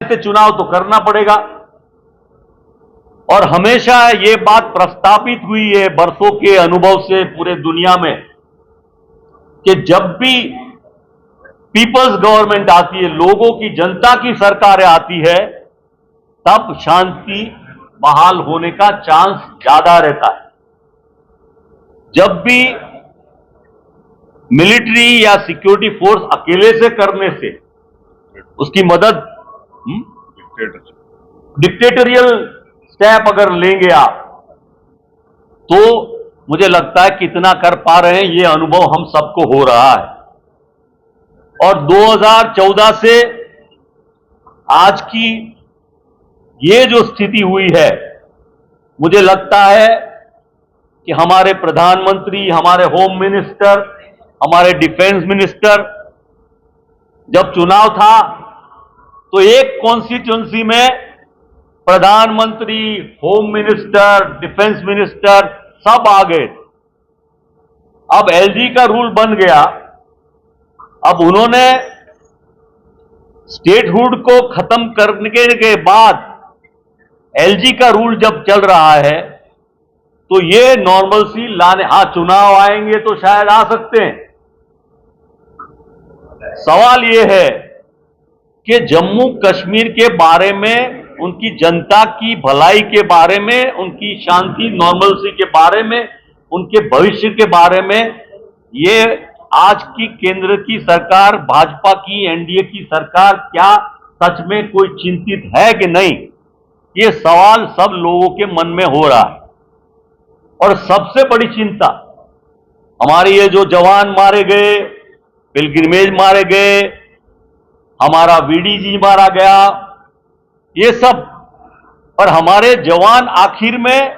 रहते चुनाव तो करना पड़ेगा। और हमेशा ये बात प्रस्तापित हुई है बरसों के अनुभव से पूरे दुनिया में कि जब भी पीपल्स गवर्नमेंट आती है, लोगों की, जनता की सरकारें आती है, तब शांति बहाल होने का चांस ज्यादा रहता है। जब भी मिलिट्री या सिक्योरिटी फोर्स अकेले से करने से उसकी मदद डिक्टेटोरियल स्टेप अगर लेंगे आप, तो मुझे लगता है कितना कर पा रहे हैं ये अनुभव हम सबको हो रहा है। और 2014 से आज की ये जो स्थिति हुई है, मुझे लगता है कि हमारे प्रधानमंत्री, हमारे होम मिनिस्टर, हमारे डिफेंस मिनिस्टर, जब चुनाव था तो एक कॉन्स्टिट्यूंसी में प्रधानमंत्री, होम मिनिस्टर, डिफेंस मिनिस्टर सब आ गए। अब एलजी का रूल बन गया। अब उन्होंने स्टेटहुड को खत्म करने के बाद एलजी का रूल जब चल रहा है, तो ये नॉर्मलसी लाने, चुनाव आएंगे तो शायद आ सकते हैं। सवाल ये है कि जम्मू कश्मीर के बारे में, उनकी जनता की भलाई के बारे में, उनकी शांति, नॉर्मलसी के बारे में, उनके भविष्य के बारे में, ये आज की केंद्र की सरकार, भाजपा की, एनडीए की सरकार क्या सच में कोई चिंतित है कि नहीं, ये सवाल सब लोगों के मन में हो रहा है। और सबसे बड़ी चिंता हमारी ये जो जवान मारे गए, पिलग्रिमेज मारे गए, हमारा वीडीजी मारा गया, ये सब, और हमारे जवान आखिर में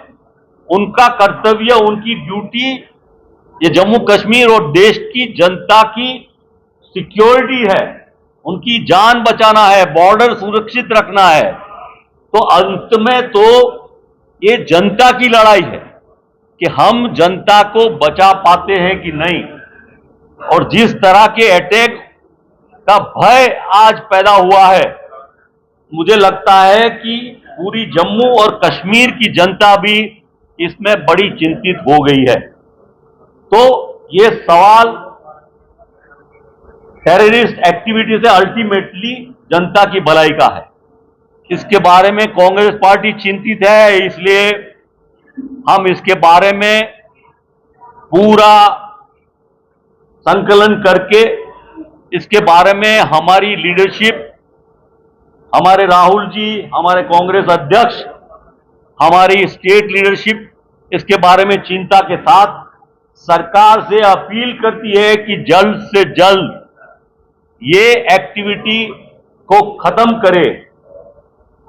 उनका कर्तव्य, उनकी ड्यूटी ये जम्मू कश्मीर और देश की जनता की सिक्योरिटी है, उनकी जान बचाना है, बॉर्डर सुरक्षित रखना है। तो अंत में तो ये जनता की लड़ाई है कि हम जनता को बचा पाते हैं कि नहीं। और जिस तरह के अटैक का भय आज पैदा हुआ है, मुझे लगता है कि पूरी जम्मू और कश्मीर की जनता भी इसमें बड़ी चिंतित हो गई है। तो ये सवाल टेररिस्ट एक्टिविटी से अल्टीमेटली जनता की भलाई का है। इसके बारे में कांग्रेस पार्टी चिंतित है, इसलिए हम इसके बारे में पूरा संकलन करके, इसके बारे में हमारी लीडरशिप, हमारे राहुल जी, हमारे कांग्रेस अध्यक्ष, हमारी स्टेट लीडरशिप इसके बारे में चिंता के साथ सरकार से अपील करती है कि जल्द से जल्द ये एक्टिविटी को खत्म करे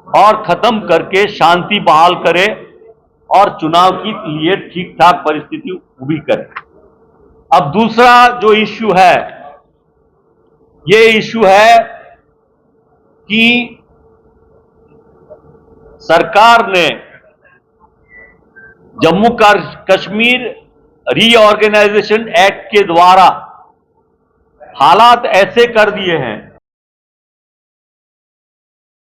और खत्म करके शांति बहाल करे और चुनाव के लिए ठीक ठाक परिस्थिति उभी करे। अब दूसरा जो इश्यू है, ये इश्यू है कि सरकार ने जम्मू कश्मीर रीऑर्गेनाइजेशन एक्ट के द्वारा हालात ऐसे कर दिए हैं